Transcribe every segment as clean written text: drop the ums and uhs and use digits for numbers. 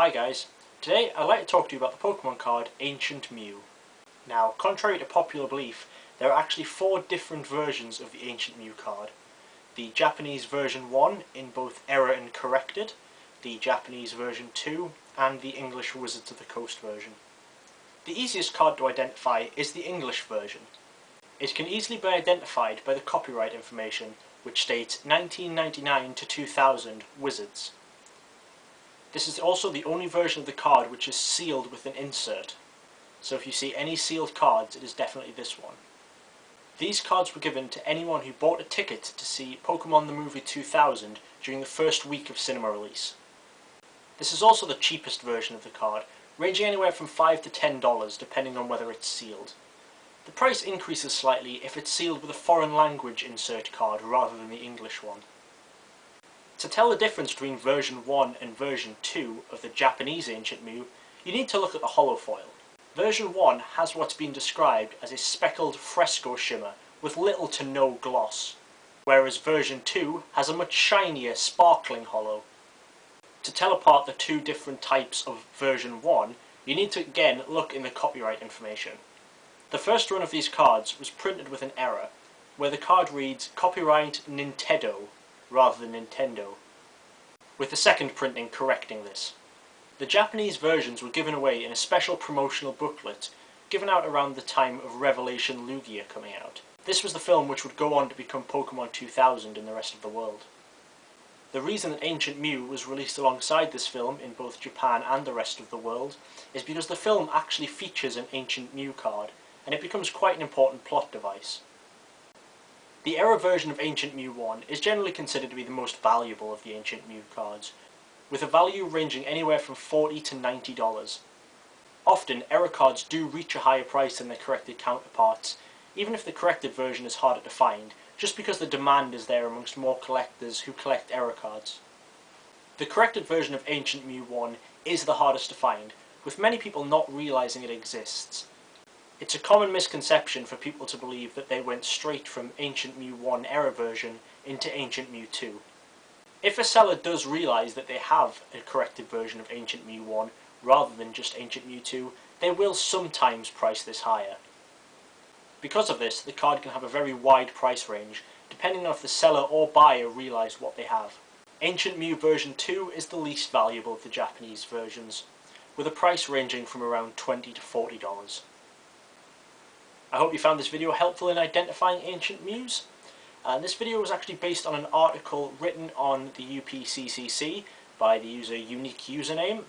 Hi guys, today I'd like to talk to you about the Pokemon card Ancient Mew. Now, contrary to popular belief, there are actually 4 different versions of the Ancient Mew card. The Japanese version 1 in both error and corrected, the Japanese version 2, and the English Wizards of the Coast version. The easiest card to identify is the English version. It can easily be identified by the copyright information, which states 1999 to 2000 Wizards. This is also the only version of the card which is sealed with an insert. So if you see any sealed cards, it is definitely this one. These cards were given to anyone who bought a ticket to see Pokemon the Movie 2000 during the first week of cinema release. This is also the cheapest version of the card, ranging anywhere from $5 to $10 depending on whether it's sealed. The price increases slightly if it's sealed with a foreign language insert card rather than the English one. To tell the difference between version 1 and version 2 of the Japanese Ancient Mew, you need to look at the holofoil. Version 1 has what's been described as a speckled fresco shimmer with little to no gloss, whereas version 2 has a much shinier, sparkling holo. To tell apart the two different types of version 1, you need to again look in the copyright information. The first run of these cards was printed with an error, where the card reads Copyright Nintendo rather than Nintendo, with the second printing correcting this. The Japanese versions were given away in a special promotional booklet given out around the time of Revelation Lugia coming out. This was the film which would go on to become Pokemon 2000 in the rest of the world. The reason that Ancient Mew was released alongside this film in both Japan and the rest of the world is because the film actually features an Ancient Mew card, and it becomes quite an important plot device. The error version of Ancient Mew 1 is generally considered to be the most valuable of the Ancient Mew cards, with a value ranging anywhere from $40 to $90. Often, error cards do reach a higher price than their corrected counterparts, even if the corrected version is harder to find, just because the demand is there amongst more collectors who collect error cards. The corrected version of Ancient Mew 1 is the hardest to find, with many people not realising it exists. It's a common misconception for people to believe that they went straight from Ancient Mew 1 error version into Ancient Mew 2. If a seller does realise that they have a corrected version of Ancient Mew 1 rather than just Ancient Mew 2, they will sometimes price this higher. Because of this, the card can have a very wide price range, depending on if the seller or buyer realise what they have. Ancient Mew version 2 is the least valuable of the Japanese versions, with a price ranging from around $20 to $40. I hope you found this video helpful in identifying Ancient Mews. This video was actually based on an article written on the UPCCC by the user Unique Username,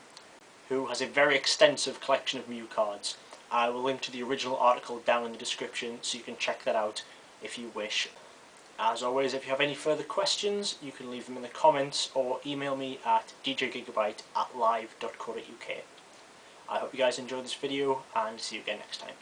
who has a very extensive collection of Mew cards. I will link to the original article down in the description so you can check that out if you wish. As always, if you have any further questions, you can leave them in the comments or email me at djgigabyte@live.co.uk. I hope you guys enjoyed this video and see you again next time.